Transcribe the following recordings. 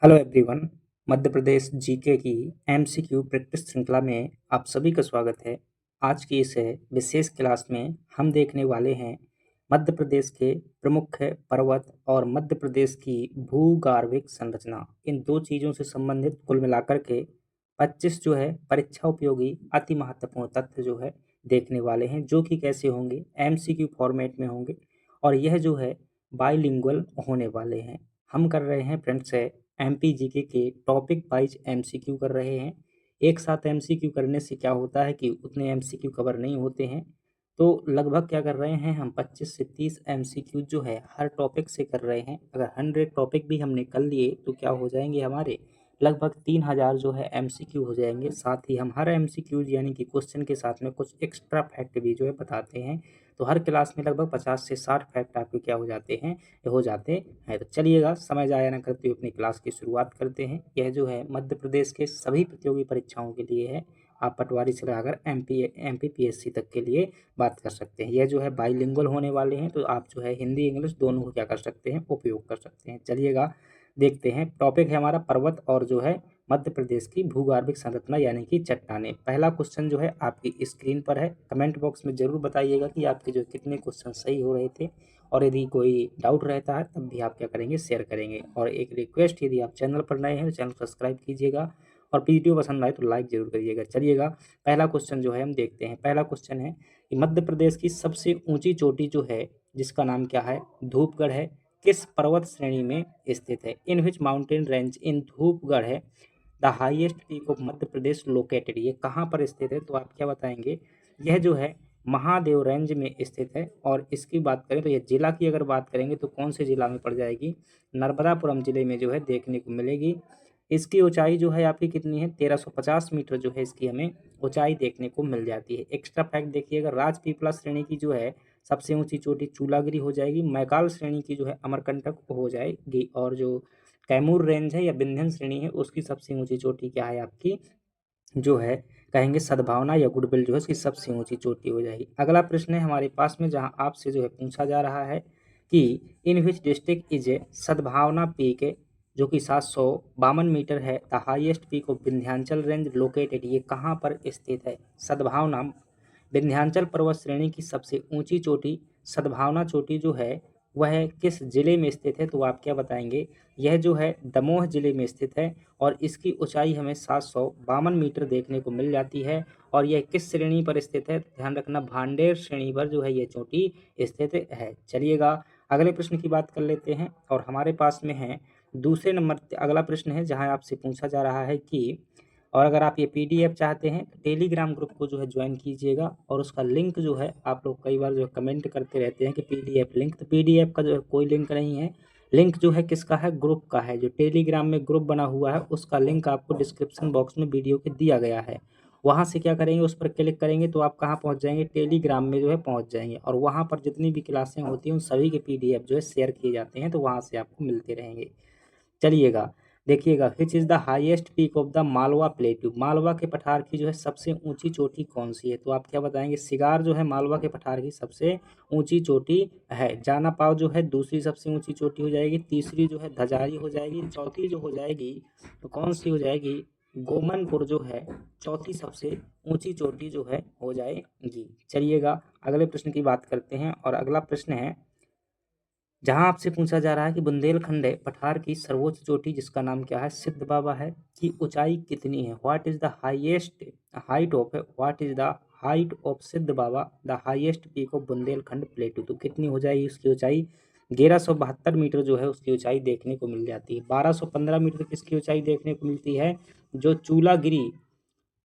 Hello everyone. Madhya Pradesh GK की MCQ practice श्रृंखला में आप सभी का स्वागत है। आज की इस विशेष क्लास में हम देखने वाले हैं मध्य प्रदेश के प्रमुख पर्वत और मध्य प्रदेश की भूगर्भिक संरचना। इन दो चीज़ों से संबंधित कुल मिलाकर के 25 जो है परीक्षा उपयोगी अति महत्वपूर्ण तथ्य जो है देखने वाले हैं, जो कि कैसे होंगे, एमसीक्यू फॉर्मेट में होंगे और यह जो है बाइलिंगुअल होने वाले हैं। हम कर रहे हैं फ्रेंड्स एमपीजीके के टॉपिक वाइज एमसीक्यू कर रहे हैं। एक साथ एमसीक्यू करने से क्या होता है कि उतने एमसीक्यू कवर नहीं होते हैं, तो लगभग क्या कर रहे हैं हम 25 से 30 एमसीक्यू जो है हर टॉपिक से कर रहे हैं। अगर 100 टॉपिक भी हमने कर लिए तो क्या हो जाएंगे, हमारे लगभग 3000 जो है एमसीक्यू हो जाएंगे। साथ ही हम हर एमसीक्यू यानी कि क्वेश्चन के साथ में कुछ एक्स्ट्रा फैक्ट भी जो है बताते हैं। तो हर क्लास में लगभग 50 से 60 फैक्ट आपके क्या हो जाते हैं, हो जाते हैं। तो चलिएगा समय ज़ाया न करते हुए अपनी क्लास की शुरुआत करते हैं। यह जो है मध्य प्रदेश के सभी प्रतियोगी परीक्षाओं के लिए है। आप पटवारी से लगाकर एमपीपीएससी तक के लिए बात कर सकते हैं। यह जो है बाइलिंगुअल होने वाले हैं, तो आप जो है हिंदी इंग्लिश दोनों को क्या कर सकते हैं, उपयोग कर सकते हैं। चलिएगा देखते हैं। टॉपिक है हमारा पर्वत और जो है मध्य प्रदेश की भूगर्भिक संरचना यानी कि चट्टानें। पहला क्वेश्चन जो है आपकी स्क्रीन पर है। कमेंट बॉक्स में जरूर बताइएगा कि आपके जो कितने क्वेश्चन सही हो रहे थे, और यदि कोई डाउट रहता है तब भी आप क्या करेंगे, शेयर करेंगे। और एक रिक्वेस्ट, यदि आप चैनल पर नए हैं तो चैनल सब्सक्राइब कीजिएगा और वीडियो पसंद आए तो लाइक जरूर करिएगा। चलिएगा पहला क्वेश्चन जो है हम देखते हैं। पहला क्वेश्चन है कि मध्य प्रदेश की सबसे ऊंची चोटी जो है जिसका नाम क्या है, धूपगढ़ है, किस पर्वत श्रेणी में स्थित है। In which mountain range in Dhupgarh है the highest peak of Madhya Pradesh located. ये कहाँ पर स्थित है, तो आप क्या बताएंगे। यह जो है महादेव रेंज में स्थित है। और इसकी बात करें तो यह जिला की अगर बात करेंगे तो कौन से जिला में पड़ जाएगी, नर्मदापुरम जिले में जो है देखने को मिलेगी। इसकी ऊंचाई जो है आपकी कितनी है, 1350 मीटर जो है इसकी हमें ऊंचाई देखने को मिल जाती है। एक्स्ट्रा फैक्ट देखिएगा, राजपीपला श्रेणी की जो है सबसे ऊंची चोटी चूलागिरी हो जाएगी। मैकाल श्रेणी की जो है अमरकंटक हो जाएगी। और जो कैमूर रेंज है या विंध्यन श्रेणी है उसकी सबसे ऊंची चोटी क्या है आपकी, जो है कहेंगे सद्भावना या गुडविल जो है उसकी सबसे ऊंची चोटी हो जाएगी। अगला प्रश्न है हमारे पास में, जहां आपसे जो है पूछा जा रहा है कि in which district is a सद्भावना पीक है, जो कि 752 मीटर है, the highest peak of Vindhyachal range located. ये कहाँ पर स्थित है, सद्भावना विंध्याचल पर्वत श्रेणी की सबसे ऊंची चोटी सद्भावना चोटी जो है वह किस जिले में स्थित है, तो आप क्या बताएंगे। यह जो है दमोह जिले में स्थित है और इसकी ऊंचाई हमें 752 मीटर देखने को मिल जाती है। और यह किस श्रेणी पर स्थित है, ध्यान रखना भांडेर श्रेणी पर जो है यह चोटी स्थित है। चलिएगा अगले प्रश्न की बात कर लेते हैं। और हमारे पास में है दूसरे नंबर अगला प्रश्न है, जहां आपसे पूछा जा रहा है कि, और अगर आप ये पीडीएफ चाहते हैं तो टेलीग्राम ग्रुप को जो है ज्वाइन कीजिएगा। और उसका लिंक जो है, आप लोग कई बार जो है कमेंट करते रहते हैं कि पीडीएफ लिंक, तो पीडीएफ का जो है कोई लिंक नहीं है। लिंक जो है किसका है, ग्रुप का है। जो टेलीग्राम में ग्रुप बना हुआ है उसका लिंक आपको डिस्क्रिप्शन बॉक्स में वीडियो के दिया गया है। वहाँ से क्या करेंगे, उस पर क्लिक करेंगे तो आप कहाँ पहुँच जाएंगे, टेलीग्राम में जो है पहुँच जाएंगे। और वहाँ पर जितनी भी क्लासें होती हैं उन सभी के पीडीएफ जो है शेयर किए जाते हैं, तो वहाँ से आपको मिलते रहेंगे। चलिएगा देखिएगा, which is the highest peak of the Malwa plateau. Malwa के पठार की जो है सबसे ऊंची चोटी कौन सी है, तो आप क्या बताएंगे। सिगार जो है मालवा के पठार की सबसे ऊंची चोटी है। जाना पाव जो है दूसरी सबसे ऊंची चोटी हो जाएगी। तीसरी जो है धजारी हो जाएगी। चौथी जो हो जाएगी तो कौन सी हो जाएगी, गोमनपुर जो है चौथी सबसे ऊंची चोटी जो है हो जाएगी। चलिएगा अगले प्रश्न की बात करते हैं। और अगला प्रश्न है, जहां आपसे पूछा जा रहा है कि बुंदेलखंड पठार की सर्वोच्च चोटी जिसका नाम क्या है, सिद्ध बाबा है, की ऊंचाई कितनी है। What is the highest height of Siddh Baba the highest peak of Bundelkhand plateau. तो कितनी हो जाएगी उसकी ऊंचाई, 1172 मीटर जो है उसकी ऊंचाई देखने को मिल जाती है। 1215 मीटर किसकी ऊंचाई देखने को मिलती है, जो चूलागिरी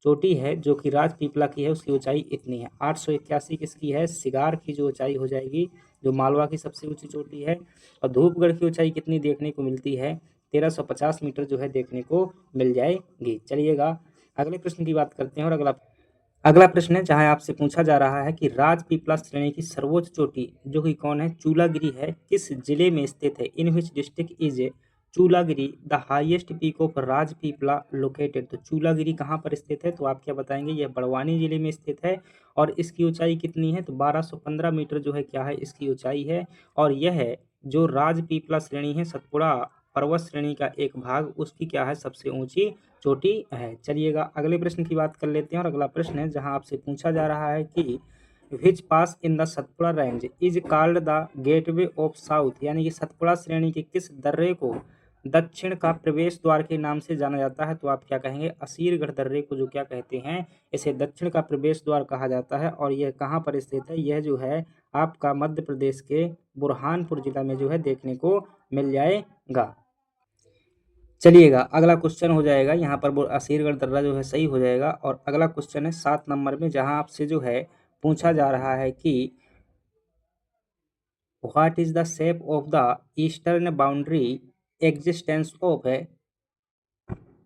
चोटी है जो कि राजपीपला की है उसकी ऊंचाई इतनी है। 881 किसकी है, सिगार की जो ऊंचाई हो जाएगी, जो मालवा की सबसे ऊंची चोटी है। और धूपगढ़ की ऊंचाई कितनी देखने को मिलती है, 1350 मीटर जो है देखने को मिल जाएगी। चलिएगा अगले प्रश्न की बात करते हैं। और अगला अगला प्रश्न है, जहां आपसे पूछा जा रहा है कि राजपीपला श्रेणी की सर्वोच्च चोटी जो कि कौन है, चूलागिरी है, किस जिले में स्थित है। In which district is Chulagiri the highest peak of Rajpipla located. तो चूलागिरी कहाँ पर स्थित है, तो आप क्या बताएंगे। यह बड़वानी जिले में स्थित है और इसकी ऊंचाई कितनी है, तो 1215 मीटर जो है क्या है इसकी ऊंचाई है। और यह जो राजपीपला श्रेणी है सतपुड़ा पर्वत श्रेणी का एक भाग उसकी क्या है, सबसे ऊंची चोटी है। चलिएगा अगले प्रश्न की बात कर लेते हैं और अगला प्रश्न है जहां आपसे पूछा जा रहा है कि which pass in the Satpura range is called the gateway of south, यानी कि सतपुड़ा श्रेणी के किस दर्रे को दक्षिण का प्रवेश द्वार के नाम से जाना जाता है। तो आप क्या कहेंगे, असीरगढ़ दर्रे को जो क्या कहते हैं, इसे दक्षिण का प्रवेश द्वार कहा जाता है। और यह कहाँ पर स्थित है, यह जो है आपका मध्य प्रदेश के बुरहानपुर जिला में जो है देखने को मिल जाएगा। चलिएगा अगला क्वेश्चन हो जाएगा, यहाँ पर असीरगढ़ दर्रा जो है सही हो जाएगा। और अगला क्वेश्चन है 7 नंबर में, जहाँ आपसे जो है पूछा जा रहा है कि what is the shape of the eastern boundary existence of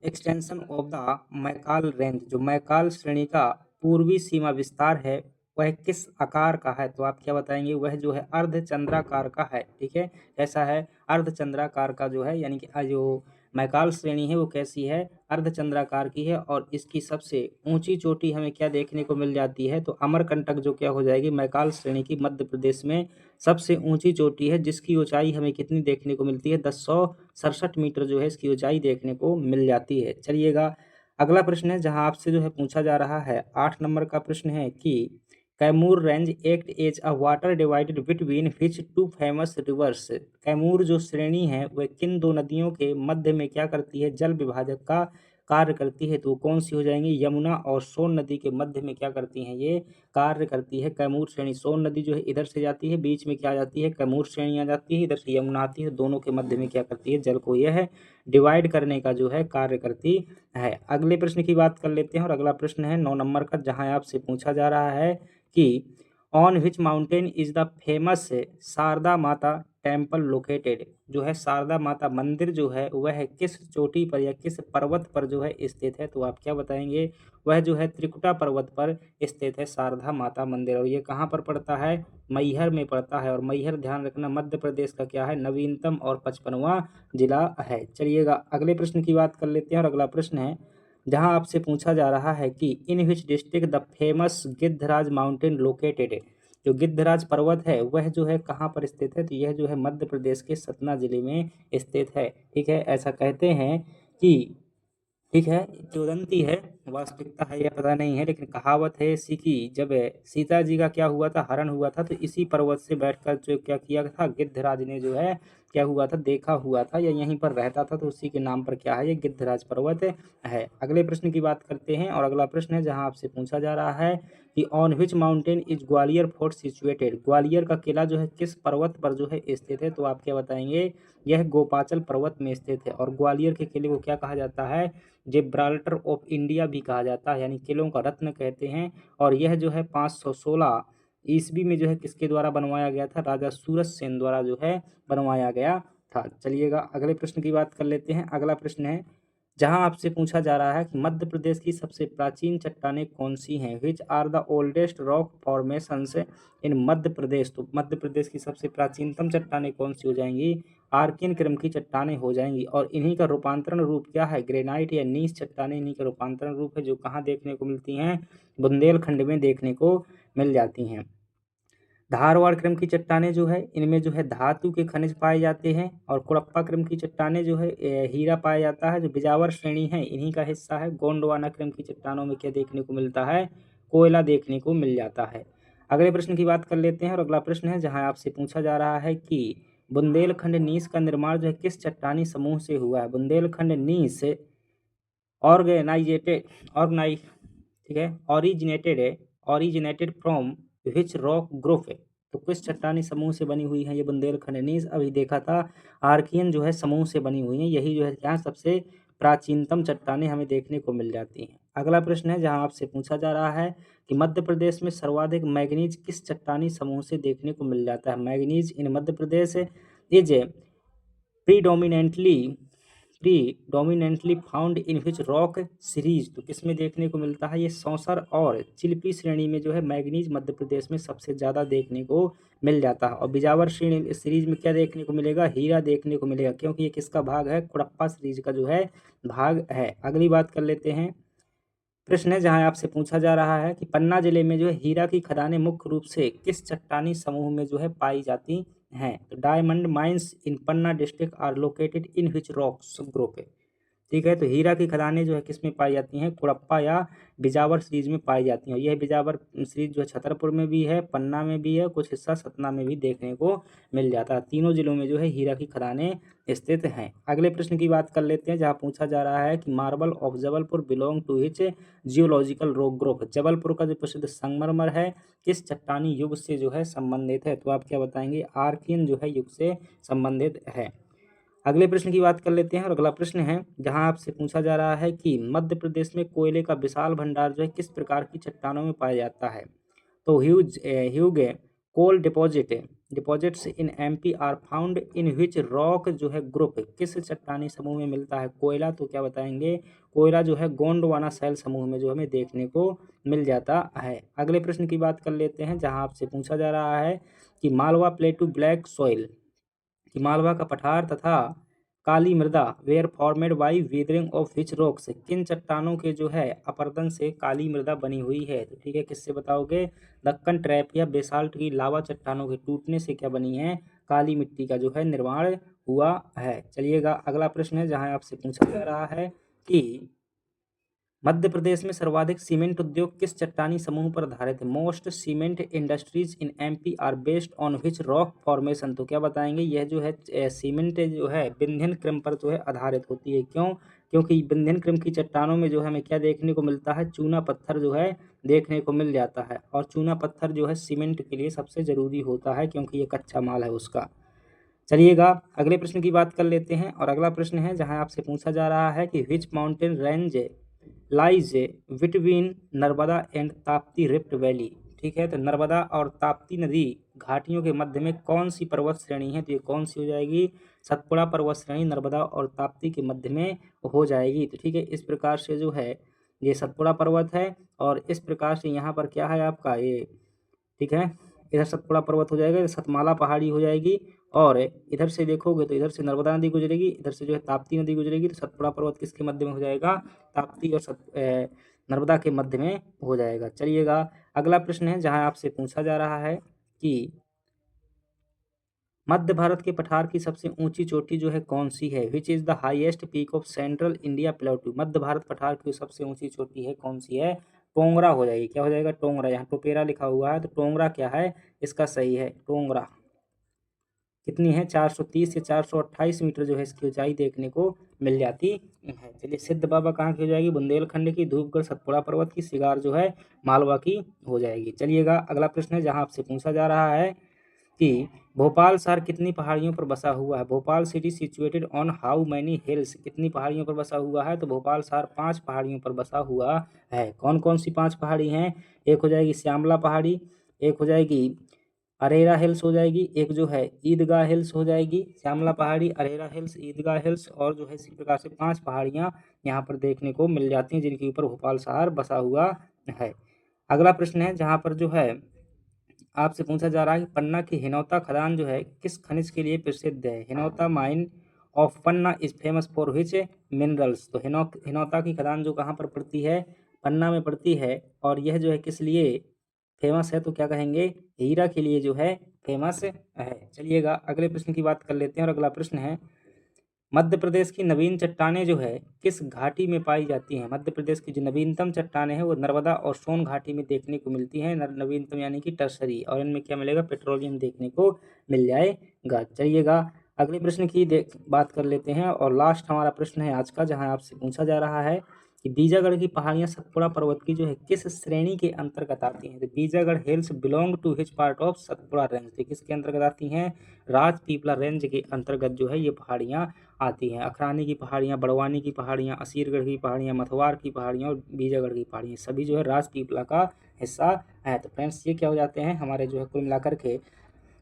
extension of the Maikal range, जो मैकाल श्रेणी का पूर्वी सीमा विस्तार है वह किस आकार का है। तो आप क्या बताएंगे, वह जो है अर्धचंद्राकार का है। ठीक है, कैसा है, अर्धचंद्राकार का जो है, यानी कि जो मैकाल श्रेणी है वो कैसी है, अर्धचंद्राकार की है। और इसकी सबसे ऊंची चोटी हमें क्या देखने को मिल जाती है, तो अमरकंटक जो क्या हो जाएगी, मैकाल श्रेणी की मध्य प्रदेश में सबसे ऊंची चोटी है, जिसकी ऊंचाई हमें कितनी देखने को मिलती है, 1067 मीटर जो है इसकी ऊंचाई देखने को मिल जाती है। चलिएगा अगला प्रश्न है जहां आपसे जो है पूछा जा रहा है 8 नंबर का प्रश्न है कि Kaimur range act as a water divided between which two famous rivers, Kaimur जो श्रेणी है वह किन दो नदियों के मध्य में क्या करती है, जल विभाजक का कार्य करती है। तो कौन सी हो जाएंगी, यमुना और सोन नदी के मध्य में क्या करती हैं, ये कार्य करती है कैमूर श्रेणी। सोन नदी जो है इधर से जाती है, बीच में क्या आ जाती है, कैमूर श्रेणी आ जाती है, इधर से यमुना आती है, दोनों के मध्य में क्या करती है, जल को यह डिवाइड करने का जो है कार्य करती है। अगले प्रश्न की बात कर लेते हैं और अगला प्रश्न है 9 नंबर का, जहां आपसे पूछा जा रहा है कि on which mountain is the famous Sharda Mata temple located, जो है शारदा माता मंदिर जो है वह किस चोटी पर या किस पर्वत पर जो है स्थित है। तो आप क्या बताएंगे, वह जो है त्रिकुटा पर्वत पर स्थित है शारदा माता मंदिर। और ये कहाँ पर पड़ता है, मैहर में पड़ता है। और मैहर ध्यान रखना मध्य प्रदेश का क्या है, नवीनतम और 55वां जिला है। चलिएगा अगले प्रश्न की बात कर लेते हैं और अगला प्रश्न है जहां आपसे पूछा जा रहा है कि in which district the famous Giddhraj mountain located, जो गिद्धराज पर्वत है वह जो है कहाँ पर स्थित है। तो यह जो है मध्य प्रदेश के सतना जिले में स्थित है। ठीक है, ऐसा कहते हैं कि, ठीक है, किंवदंती है, वास्तविकता है यह पता नहीं है, लेकिन कहावत है ऐसी कि जब सीता जी का क्या हुआ था, हरण हुआ था, तो इसी पर्वत से बैठकर जो क्या किया था, गिद्धराज ने जो है क्या हुआ था, देखा हुआ था या यहीं पर रहता था, तो उसी के नाम पर क्या है, ये गिद्धराज पर्वत है। अगले प्रश्न की बात करते हैं और अगला प्रश्न है जहां आपसे पूछा जा रहा है कि on which mountain is Gwalior fort situated, Gwalior का किला जो है किस पर्वत पर जो है स्थित है। तो आप क्या बताएंगे, यह गोपाचल पर्वत में स्थित है। और ग्वालियर के किले को क्या कहा जाता है, जिब्राल्टर ऑफ इंडिया भी कहा जाता है, यानी किलों का रत्न कहते हैं। और यह जो है 516 ईस्वी में जो है किसके द्वारा बनवाया गया था, राजा सूरज सेन द्वारा जो है बनवाया गया था। चलिएगा अगले प्रश्न की बात कर लेते हैं। अगला प्रश्न है जहां आपसे पूछा जा रहा है कि मध्य प्रदेश की सबसे प्राचीन चट्टानें कौन सी हैं, which are the oldest rock formations in Madhya Pradesh. तो मध्य प्रदेश की सबसे प्राचीनतम चट्टानें कौन सी हो जाएंगी, आर्कियन क्रम की चट्टानें हो जाएंगी। और इन्हीं का रूपांतरण रूप क्या है, ग्रेनाइट या नीस चट्टानें इन्हीं का रूपांतरण रूप है, जो कहाँ देखने को मिलती हैं, बुंदेलखंड में देखने को मिल जाती हैं। धारवाड़ क्रम की चट्टानें जो है इनमें जो है धातु के खनिज पाए जाते हैं। और कुड़प्पा क्रम की चट्टानें जो है हीरा पाया जाता है। जो बिजावर श्रेणी है इन्हीं का हिस्सा है। गोंडवाना क्रम की चट्टानों में क्या देखने को मिलता है, कोयला देखने को मिल जाता है। अगले प्रश्न की बात कर लेते हैं और अगला प्रश्न है जहां आपसे पूछा जा रहा है कि बुंदेलखंड नीस का निर्माण जो है किस चट्टानी समूह से हुआ है। बुंदेलखंड नीस ऑर्गेनाइजेटेड ऑर्गेनाइज ठीक है, originated from which rock group, तो किस चट्टानी समूह से बनी हुई है ये बुंदेलखंड नीस, अभी देखा था आर्कियन जो है समूह से बनी हुई है। यही जो है यहाँ सबसे प्राचीनतम चट्टानें हमें देखने को मिल जाती हैं। अगला प्रश्न है जहाँ आपसे पूछा जा रहा है कि मध्य प्रदेश में सर्वाधिक मैग्नीज किस चट्टानी समूह से देखने को मिल जाता है। Manganese in Madhya Pradesh is predominantly predominantly found in which rock series, तो किसमें देखने को मिलता है, ये सौंसर और चिल्पी श्रेणी में जो है मैग्नीज मध्य प्रदेश में सबसे ज़्यादा देखने को मिल जाता है। और बिजावर श्रेणी सीरीज में क्या देखने को मिलेगा, हीरा देखने को मिलेगा, क्योंकि ये किसका भाग है, कुड़प्पा सीरीज का जो है भाग है। अगली बात कर लेते हैं, प्रश्न है जहां आपसे पूछा जा रहा है कि पन्ना जिले में जो है हीरा की खदानें मुख्य रूप से किस चट्टानी समूह में जो है पाई जाती हैं। तो diamond mines in Panna district are located in which rocks group है। ठीक है, तो हीरा की खदानें जो है किस में पाई जाती हैं, कोड़प्पा या बिजावर सीरीज में पाई जाती हैं। यह बिजावर सीरीज जो है छतरपुर में भी है, पन्ना में भी है, कुछ हिस्सा सतना में भी देखने को मिल जाता है। तीनों जिलों में जो है हीरा की खदानें स्थित हैं। अगले प्रश्न की बात कर लेते हैं, जहाँ पूछा जा रहा है कि marble of Jabalpur belong to which geological rock group. Jabalpur का जो प्रसिद्ध संगमरमर है किस चट्टानी युग से जो है संबंधित है, तो आप क्या बताएंगे, आर्कियन जो है युग से संबंधित है। अगले प्रश्न की बात कर लेते हैं, और अगला प्रश्न है जहां आपसे पूछा जा रहा है कि मध्य प्रदेश में कोयले का विशाल भंडार जो है किस प्रकार की चट्टानों में पाया जाता है। तो huge coal deposits in MP are found in which rock जो है ग्रुप किस चट्टानी समूह में मिलता है कोयला, तो क्या बताएंगे, कोयला जो है गोंडवाना शैल समूह में जो हमें देखने को मिल जाता है। अगले प्रश्न की बात कर लेते हैं, जहां आपसे पूछा जा रहा है कि मालवा प्लेटू ब्लैक सॉइल कि मालवा का पठार तथा काली मृदा were formed by weathering of which rocks किन चट्टानों के जो है अपरदन से काली मृदा बनी हुई है। तो ठीक है, किससे बताओगे, दक्कन ट्रैप या बेसाल्ट की लावा चट्टानों के टूटने से क्या बनी है, काली मिट्टी का जो है निर्माण हुआ है। चलिएगा, अगला प्रश्न है जहां आपसे पूछा जा रहा है कि मध्य प्रदेश में सर्वाधिक सीमेंट उद्योग किस चट्टानी समूह पर आधारित है। Most cement industries in MP are based on which rock formation, तो क्या बताएंगे, यह जो है सीमेंट जो है विंध्यन क्रम पर जो है आधारित होती है। क्यों, क्योंकि विंध्यन क्रम की चट्टानों में जो है हमें क्या देखने को मिलता है, चूना पत्थर जो है देखने को मिल जाता है, और चूना पत्थर जो है सीमेंट के लिए सबसे जरूरी होता है क्योंकि ये कच्चा माल है उसका। चलिएगा, अगले प्रश्न की बात कर लेते हैं, और अगला प्रश्न है जहां आपसे पूछा जा रहा है कि विच mountain range lies between Narmada and Tapti rift valley. ठीक है, तो नर्मदा और ताप्ती नदी घाटियों के मध्य में कौन सी पर्वत श्रेणी है, तो ये कौन सी हो जाएगी, सतपुड़ा पर्वत श्रेणी नर्मदा और ताप्ती के मध्य में हो जाएगी। तो ठीक है, इस प्रकार से जो है ये सतपुड़ा पर्वत है, और इस प्रकार से यहाँ पर क्या है आपका ये, ठीक है, इधर सतपुड़ा पर्वत हो जाएगा, इधर सतमाला पहाड़ी हो जाएगी, और इधर से देखोगे तो इधर से नर्मदा नदी गुजरेगी, इधर से जो है ताप्ती नदी गुजरेगी, तो सतपुड़ा पर्वत किसके मध्य में हो जाएगा, ताप्ती और नर्मदा के मध्य में हो जाएगा। चलिएगा, अगला प्रश्न है जहां आपसे पूछा जा रहा है कि मध्य भारत के पठार की सबसे ऊंची चोटी जो है कौन सी है, which is the highest peak of central India plateau. Madhya Bharat पठार की सबसे ऊंची चोटी है कौन सी है, टोंगरा हो जाएगी। क्या हो जाएगा, टोंगरा, यहाँ टोपेरा लिखा हुआ है तो टोंगरा क्या है, इसका सही है टोंगरा। कितनी है, 430 से 428 मीटर जो है इसकी ऊंचाई देखने को मिल जाती है। चलिए, सिद्ध बाबा कहाँ की हो जाएगी, बुंदेलखंड की, धूपगढ़ सतपुड़ा पर्वत की, सिगार जो है मालवा की हो जाएगी। चलिएगा, अगला प्रश्न है जहाँ आपसे पूछा जा रहा है कि भोपाल शहर कितनी पहाड़ियों पर बसा हुआ है। Bhopal city situated on how many hills, कितनी पहाड़ियों पर बसा हुआ है, तो भोपाल शहर 5 पहाड़ियों पर बसा हुआ है। कौन कौन सी 5 पहाड़ी हैं, एक हो जाएगी श्यामला पहाड़ी, एक हो जाएगी अरेरा हिल्स हो जाएगी, एक जो है ईदगाह हिल्स हो जाएगी, श्यामला पहाड़ी, अरेरा हिल्स, ईदगाह हिल्स, और जो है इसी प्रकार से 5 पहाड़ियाँ यहाँ पर देखने को मिल जाती हैं जिनके ऊपर भोपाल शहर बसा हुआ है। अगला प्रश्न है जहाँ पर जो है आपसे पूछा जा रहा है कि पन्ना की हिनौता खदान जो है किस खनिज के लिए प्रसिद्ध है। Hinauta mine of Panna is famous for which minerals, तो हिनौता की खदान जो कहाँ पर पड़ती है, पन्ना में पड़ती है, और यह जो है किस लिए फेमस है, तो क्या कहेंगे, हीरा के लिए जो है फेमस है। चलिएगा, अगले प्रश्न की बात कर लेते हैं, और अगला प्रश्न है मध्य प्रदेश की नवीन चट्टानें जो है किस घाटी में पाई जाती हैं। मध्य प्रदेश की जो नवीनतम चट्टानें हैं वो नर्मदा और सोन घाटी में देखने को मिलती हैं, नवीनतम यानी कि टर्सरी, और इनमें क्या मिलेगा, पेट्रोलियम देखने को मिल जाएगा। चलिएगा, अगले प्रश्न की बात कर लेते हैं, और लास्ट हमारा प्रश्न है आज का जहां आपसे पूछा जा रहा है कि बीजागढ़ की पहाड़ियां सतपुड़ा पर्वत की जो है किस श्रेणी के अंतर्गत आती हैं। तो Bijagarh hills belong to which part of Satpura range, तो किसके अंतर्गत आती हैं, राजपीपला रेंज के अंतर्गत जो है ये पहाड़ियां आती हैं। अखरानी की पहाड़ियाँ, बड़वानी की पहाड़ियाँ, असीरगढ़ की पहाड़ियाँ, मथवार की पहाड़ियाँ और बीजागढ़ की पहाड़ियाँ सभी जो है राजपीपला का हिस्सा है। तो फ्रेंड्स, ये क्या हो जाते हैं हमारे जो है कुल मिलाकर के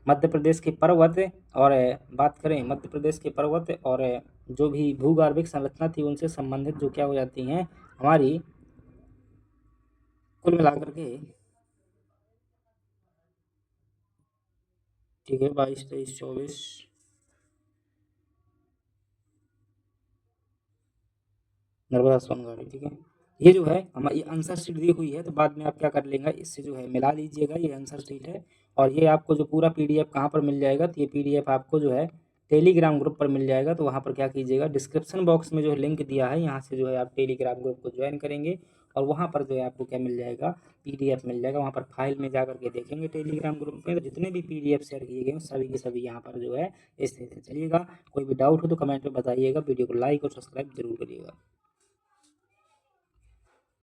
मध्य प्रदेश के पर्वत, और बात करें मध्य प्रदेश के पर्वत और जो भी भूगर्भिक संरचना थी उनसे संबंधित जो क्या हो जाती हैं हमारी कुल मिलाकर के, ठीक है, 22, 23, 24, नर्मदा सोनगढ़, ठीक है, ये जो है हमारी आंसर शीट दी हुई है, तो बाद में आप क्या कर लेंगे, इससे जो है मिला लीजिएगा, ये आंसर शीट है और ये आपको जो पूरा पीडीएफ कहाँ पर मिल जाएगा, तो ये पीडीएफ आपको जो है टेलीग्राम ग्रुप पर मिल जाएगा। तो वहाँ पर क्या कीजिएगा, डिस्क्रिप्शन बॉक्स में जो है लिंक दिया है, यहाँ से जो है आप टेलीग्राम ग्रुप को ज्वाइन करेंगे और वहाँ पर जो है आपको क्या मिल जाएगा, पीडीएफ मिल जाएगा। वहाँ पर फाइल में जा करके देखेंगे टेलीग्राम ग्रुप में, तो जितने भी पीडीएफ शेयर किए गए सभी के सभी यहाँ पर जो है स्थित है। चलिएगा, कोई भी डाउट हो तो कमेंट में बताइएगा, वीडियो को लाइक और सब्सक्राइब जरूर करिएगा।